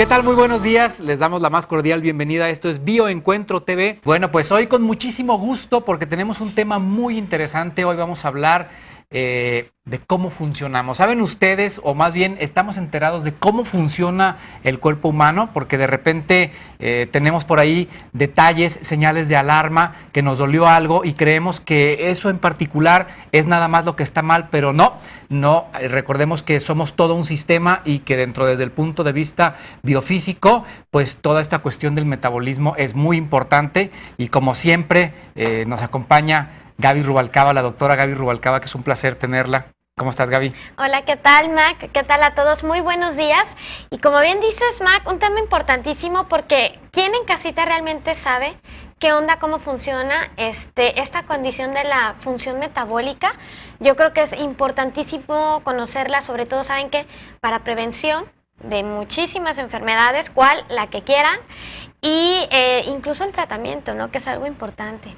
¿Qué tal? Muy buenos días, les damos la más cordial bienvenida. Esto es Bioencuentro TV. Bueno, pues hoy con muchísimo gusto porque tenemos un tema muy interesante. Hoy vamos a hablar de cómo funcionamos. ¿Saben ustedes, o más bien estamos enterados de cómo funciona el cuerpo humano? Porque de repente tenemos por ahí detalles, señales de alarma, que nos dolió algo y creemos que eso en particular es nada más lo que está mal, pero no, recordemos que somos todo un sistema y que desde el punto de vista biofísico, pues toda esta cuestión del metabolismo es muy importante y como siempre nos acompaña Gaby Rubalcaba, la doctora Gaby Rubalcaba, que es un placer tenerla. ¿Cómo estás, Gaby? Hola, ¿qué tal, Mac? ¿Qué tal a todos? Muy buenos días. Y como bien dices, Mac, un tema importantísimo porque ¿quién en casita realmente sabe qué onda, cómo funciona esta condición de la función metabólica? Yo creo que es importantísimo conocerla, sobre todo, saben que para prevención de muchísimas enfermedades, cual la que quieran, y incluso el tratamiento, ¿no? Que es algo importante.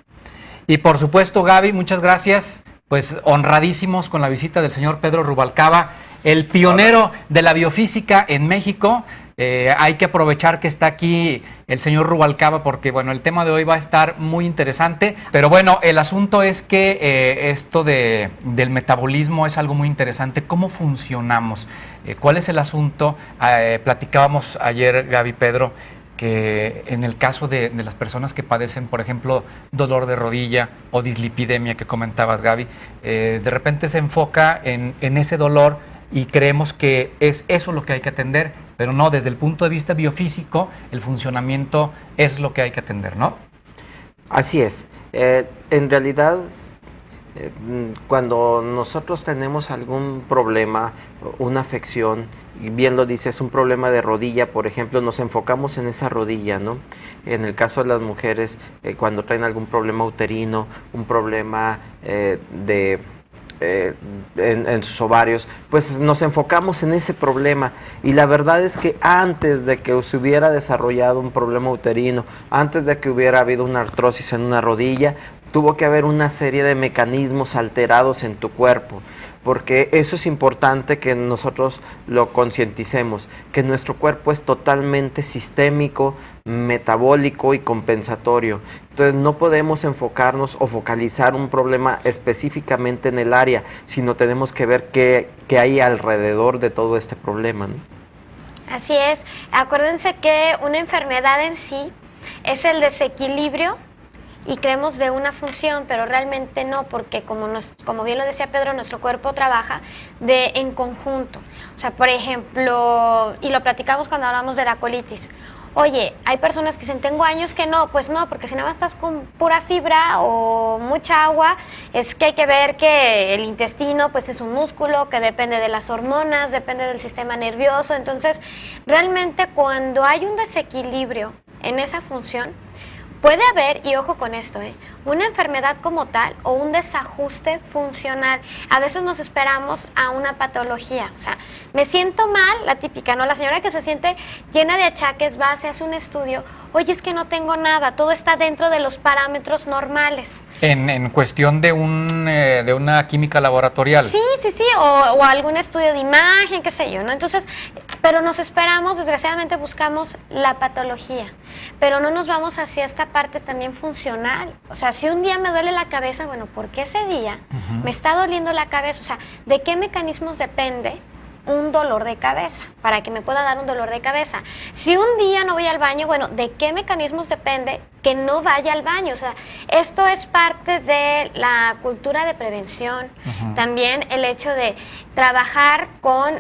Y por supuesto, Gaby, muchas gracias, pues honradísimos con la visita del señor Pedro Rubalcaba, el pionero de la biofísica en México. Hay que aprovechar que está aquí el señor Rubalcaba porque, bueno, el tema de hoy va a estar muy interesante. Pero bueno, el asunto es que esto del metabolismo es algo muy interesante. ¿Cómo funcionamos? ¿Cuál es el asunto? Platicábamos ayer, Gaby, Pedro, que en el caso de las personas que padecen, por ejemplo, dolor de rodilla o dislipidemia que comentabas, Gaby, de repente se enfoca en ese dolor y creemos que es eso lo que hay que atender, pero no, desde el punto de vista biofísico, el funcionamiento es lo que hay que atender, ¿no? Así es. En realidad, cuando nosotros tenemos algún problema, una afección, y bien lo dices, un problema de rodilla, por ejemplo, nos enfocamos en esa rodilla, ¿no? En el caso de las mujeres, cuando traen algún problema uterino, un problema en sus ovarios, pues nos enfocamos en ese problema. Y la verdad es que antes de que se hubiera desarrollado un problema uterino, antes de que hubiera habido una artrosis en una rodilla, tuvo que haber una serie de mecanismos alterados en tu cuerpo, porque eso es importante que nosotros lo concienticemos, que nuestro cuerpo es totalmente sistémico, metabólico y compensatorio. Entonces no podemos enfocarnos o focalizar un problema específicamente en el área, sino tenemos que ver qué hay alrededor de todo este problema, ¿no? Así es. Acuérdense que una enfermedad en sí es el desequilibrio y creemos de una función, pero realmente no, porque como bien lo decía Pedro, nuestro cuerpo trabaja en conjunto. O sea, por ejemplo, y lo platicamos cuando hablamos de la colitis. Oye, hay personas que dicen, tengo años que no, pues no, porque si nada más estás con pura fibra o mucha agua, es que hay que ver que el intestino pues es un músculo que depende de las hormonas, depende del sistema nervioso. Entonces, realmente cuando hay un desequilibrio en esa función, puede haber, y ojo con esto, una enfermedad como tal o un desajuste funcional. A veces nos esperamos a una patología. O sea, me siento mal, la típica, ¿no? La señora que se siente llena de achaques va, se hace un estudio. Oye, es que no tengo nada, todo está dentro de los parámetros normales. En cuestión de una química laboratorial. Sí, o algún estudio de imagen, qué sé yo, ¿no? Entonces, pero nos esperamos, desgraciadamente buscamos la patología, pero no nos vamos hacia esta parte también funcional. O sea, si un día me duele la cabeza, bueno, ¿por qué ese día me está doliendo la cabeza? O sea, ¿de qué mecanismos depende un dolor de cabeza, para que me pueda dar un dolor de cabeza? Si un día no voy al baño, bueno, ¿de qué mecanismos depende que no vaya al baño? O sea, esto es parte de la cultura de prevención. También el hecho de trabajar con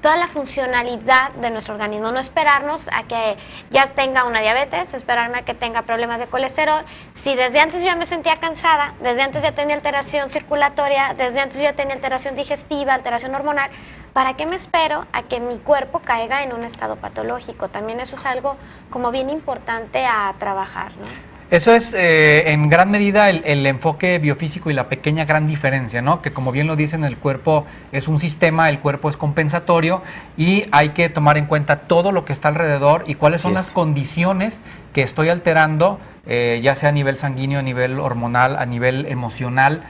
toda la funcionalidad de nuestro organismo, no esperarnos a que ya tenga una diabetes, esperarme a que tenga problemas de colesterol. Si desde antes yo ya me sentía cansada, desde antes ya tenía alteración circulatoria, desde antes yo ya tenía alteración digestiva, alteración hormonal, ¿para qué me espero a que mi cuerpo caiga en un estado patológico? También eso es algo como bien importante a trabajar, ¿no? Eso es en gran medida el enfoque biofísico y la pequeña gran diferencia, ¿no? Que como bien lo dicen, el cuerpo es un sistema, el cuerpo es compensatorio y hay que tomar en cuenta todo lo que está alrededor y cuáles son las condiciones que estoy alterando, ya sea a nivel sanguíneo, a nivel hormonal, a nivel emocional,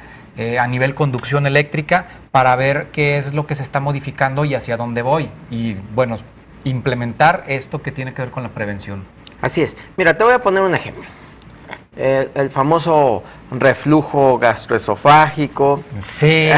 a nivel conducción eléctrica para ver qué es lo que se está modificando y hacia dónde voy. Y bueno, implementar esto que tiene que ver con la prevención. Así es. Mira, te voy a poner un ejemplo. El famoso reflujo gastroesofágico. Sí.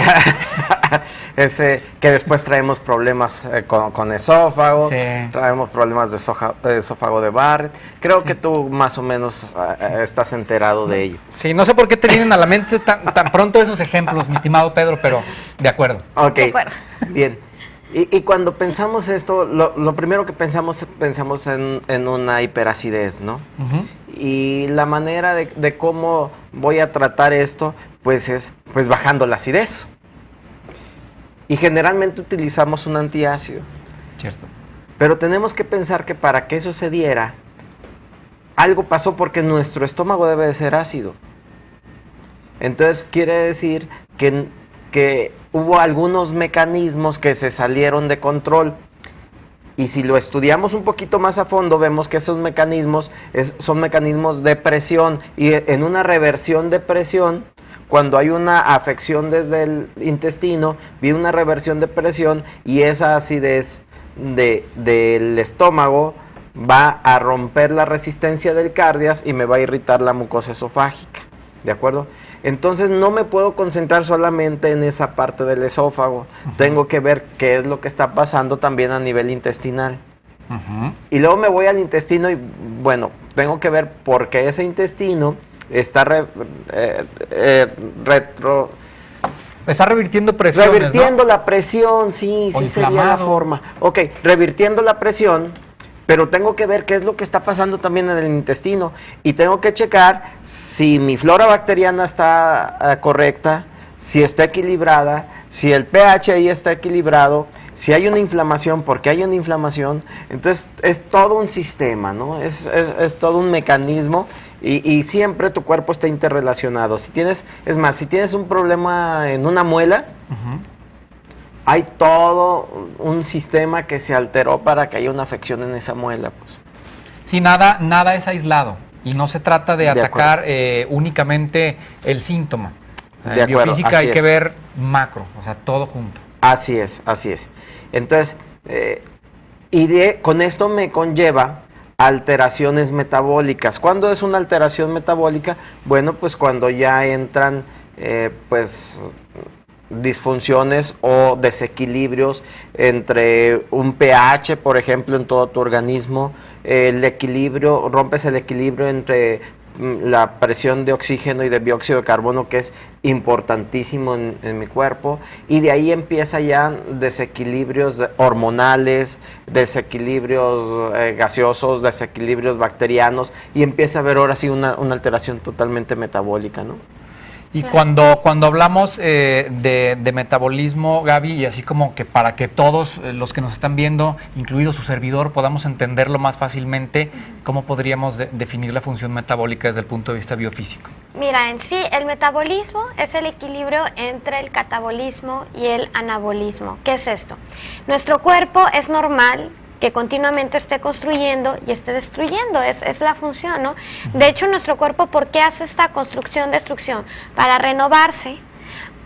Ese que después traemos problemas con esófago, Sí. traemos problemas de esófago de Barrett. Creo que tú más o menos estás enterado de ello. Sí, no sé por qué te vienen a la mente tan pronto esos ejemplos, mi estimado Pedro, pero de acuerdo. Ok, De acuerdo. bien. Y cuando pensamos esto, lo primero que pensamos en una hiperacidez, ¿no? Ujú. Y la manera de cómo voy a tratar esto, pues es pues bajando la acidez. Y generalmente utilizamos un antiácido. Cierto. Pero tenemos que pensar que para que eso se diera, algo pasó porque nuestro estómago debe de ser ácido. Entonces quiere decir que hubo algunos mecanismos que se salieron de control. Y si lo estudiamos un poquito más a fondo, vemos que esos mecanismos son mecanismos de presión. Y en una reversión de presión, cuando hay una afección desde el intestino, viene una reversión de presión y esa acidez del estómago va a romper la resistencia del cardias y me va a irritar la mucosa esofágica, ¿de acuerdo? Entonces no me puedo concentrar solamente en esa parte del esófago, tengo que ver qué es lo que está pasando también a nivel intestinal. Ujú. Y luego me voy al intestino y, bueno, tengo que ver por qué ese intestino está Está revirtiendo presiones, revirtiendo ¿no? la presión, sí, O sí sería la inflamado. forma. Ok, revirtiendo la presión, pero tengo que ver qué es lo que está pasando también en el intestino. Y tengo que checar si mi flora bacteriana está correcta, si está equilibrada, si el pH ahí está equilibrado, si hay una inflamación, porque hay una inflamación. Entonces es todo un sistema, ¿no? Es todo un mecanismo y siempre tu cuerpo está interrelacionado. Si tienes un problema en una muela, Ujú. hay todo un sistema que se alteró para que haya una afección en esa muela, pues. Sí, nada es aislado y no se trata de De atacar únicamente el síntoma. De En acuerdo, biofísica así hay que es. ver macro, o sea, todo junto. Así es, así es. Entonces, con esto me conlleva alteraciones metabólicas. ¿Cuándo es una alteración metabólica? Bueno, pues cuando ya entran, pues, disfunciones o desequilibrios entre un pH, por ejemplo, en todo tu organismo, rompes el equilibrio entre la presión de oxígeno y de dióxido de carbono, que es importantísimo en mi cuerpo, y de ahí empieza ya desequilibrios hormonales, desequilibrios gaseosos, desequilibrios bacterianos, y empieza a haber ahora sí una alteración totalmente metabólica, ¿no? Y cuando hablamos de metabolismo, Gaby, y así como que para que todos los que nos están viendo, incluido su servidor, podamos entenderlo más fácilmente, ¿cómo podríamos definir la función metabólica desde el punto de vista biofísico? Mira, en sí, el metabolismo es el equilibrio entre el catabolismo y el anabolismo. ¿Qué es esto? Nuestro cuerpo es normal que continuamente esté construyendo y esté destruyendo, es la función, ¿no? De hecho, nuestro cuerpo, ¿por qué hace esta construcción-destrucción? Para renovarse,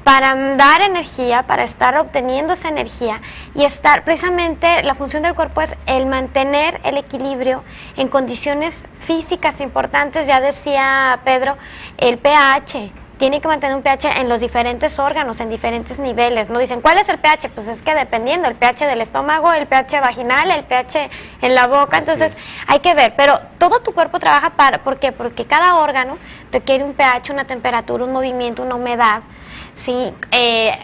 para dar energía, para estar obteniendo esa energía y estar, precisamente, la función del cuerpo es el mantener el equilibrio en condiciones físicas importantes. Ya decía Pedro, el pH. Tiene que mantener un pH en los diferentes órganos, en diferentes niveles. No dicen, ¿cuál es el pH? Pues es que dependiendo, el pH del estómago, el pH vaginal, el pH en la boca. Entonces, hay que ver. Pero todo tu cuerpo trabaja ¿por qué? Porque cada órgano requiere un pH, una temperatura, un movimiento, una humedad, ¿sí?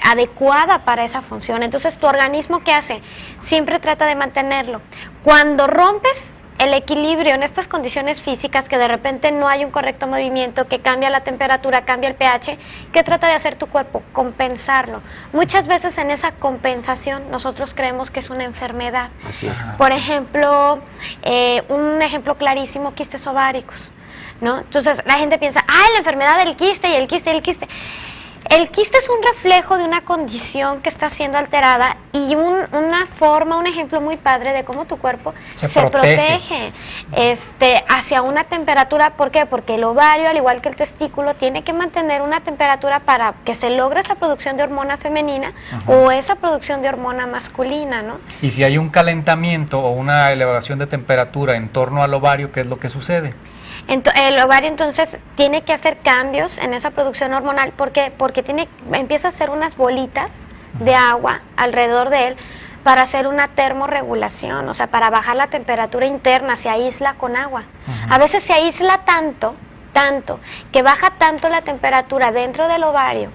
Adecuada para esa función. Entonces, tu organismo, ¿qué hace? Siempre trata de mantenerlo. Cuando rompes el equilibrio en estas condiciones físicas, que de repente no hay un correcto movimiento, que cambia la temperatura, cambia el pH, ¿qué trata de hacer tu cuerpo? Compensarlo. Muchas veces en esa compensación nosotros creemos que es una enfermedad. Así es. Por ejemplo, un ejemplo clarísimo, quistes ováricos, ¿no? Entonces la gente piensa, la enfermedad del quiste y el quiste y el quiste. El quiste es un reflejo de una condición que está siendo alterada y una forma, un ejemplo muy padre de cómo tu cuerpo se protege hacia una temperatura. ¿Por qué? Porque el ovario, al igual que el testículo, tiene que mantener una temperatura para que se logre esa producción de hormona femenina o esa producción de hormona masculina, ¿no? Y si hay un calentamiento o una elevación de temperatura en torno al ovario, ¿qué es lo que sucede? El ovario entonces tiene que hacer cambios en esa producción hormonal. ¿Por qué? Porque empieza a hacer unas bolitas de agua alrededor de él para hacer una termorregulación, o sea, para bajar la temperatura interna, se aísla con agua. A veces se aísla tanto, que baja tanto la temperatura dentro del ovario,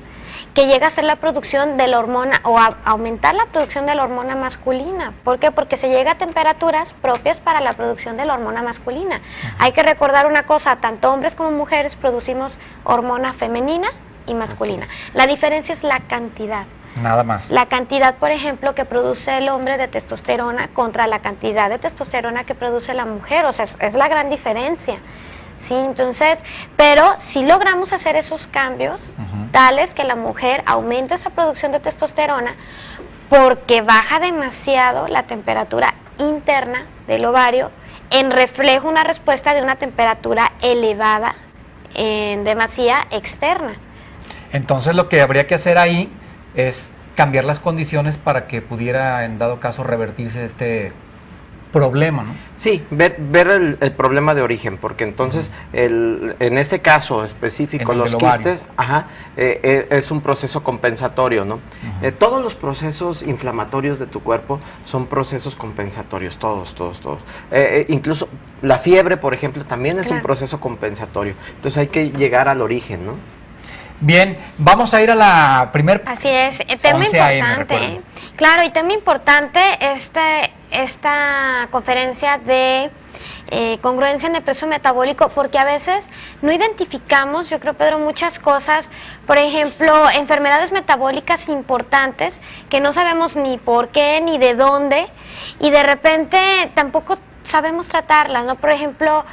que llega a ser la producción de la hormona o a aumentar la producción de la hormona masculina. ¿Por qué? Porque se llega a temperaturas propias para la producción de la hormona masculina. Hay que recordar una cosa, tanto hombres como mujeres producimos hormona femenina y masculina. La diferencia es la cantidad. Nada más. La cantidad, por ejemplo, que produce el hombre de testosterona contra la cantidad de testosterona que produce la mujer, o sea, es la gran diferencia. Sí, entonces, pero si logramos hacer esos cambios tales que la mujer aumente esa producción de testosterona porque baja demasiado la temperatura interna del ovario en reflejo una respuesta de una temperatura elevada en demasía externa. Entonces lo que habría que hacer ahí es cambiar las condiciones para que pudiera en dado caso revertirse este problema, ¿no? Sí, ver el problema de origen, porque entonces en ese caso específico los quistes es un proceso compensatorio, ¿no? Todos los procesos inflamatorios de tu cuerpo son procesos compensatorios, todos. Incluso la fiebre, por ejemplo, también es un proceso compensatorio. Entonces hay que llegar al origen, ¿no? Bien, vamos a ir a la primer... Así es, tema importante. Claro, y tema importante esta conferencia de congruencia en el proceso metabólico, porque a veces no identificamos, yo creo, Pedro, muchas cosas, por ejemplo, enfermedades metabólicas importantes que no sabemos ni por qué, ni de dónde, y de repente tampoco sabemos tratarlas, ¿no? Por ejemplo,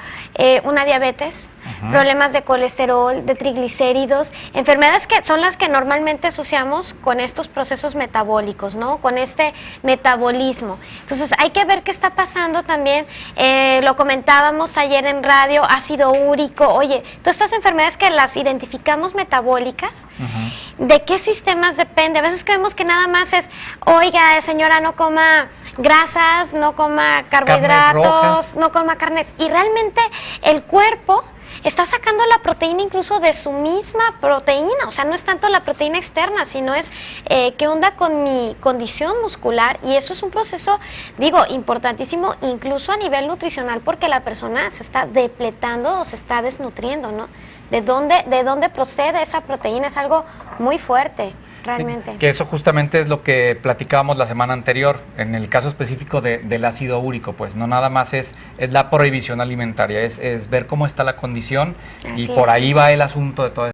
una diabetes, problemas de colesterol, de triglicéridos, enfermedades que son las que normalmente asociamos con estos procesos metabólicos, ¿no? Con este metabolismo. Entonces hay que ver qué está pasando también, lo comentábamos ayer en radio, ácido úrico, oye, todas estas enfermedades que las identificamos metabólicas, ¿de qué sistemas depende? A veces creemos que nada más es, oiga, señora, no coma grasas, no coma carbohidratos, no coma carnes, y realmente el cuerpo está sacando la proteína incluso de su misma proteína, o sea, no es tanto la proteína externa, sino es qué onda con mi condición muscular, y eso es un proceso, digo, importantísimo, incluso a nivel nutricional, porque la persona se está depletando o se está desnutriendo, ¿no? ¿De dónde procede esa proteína? Es algo muy fuerte. Realmente. Sí, que eso justamente es lo que platicábamos la semana anterior, en el caso específico del ácido úrico, pues no nada más es la prohibición alimentaria, es ver cómo está la condición. Así y por ahí va el asunto de todo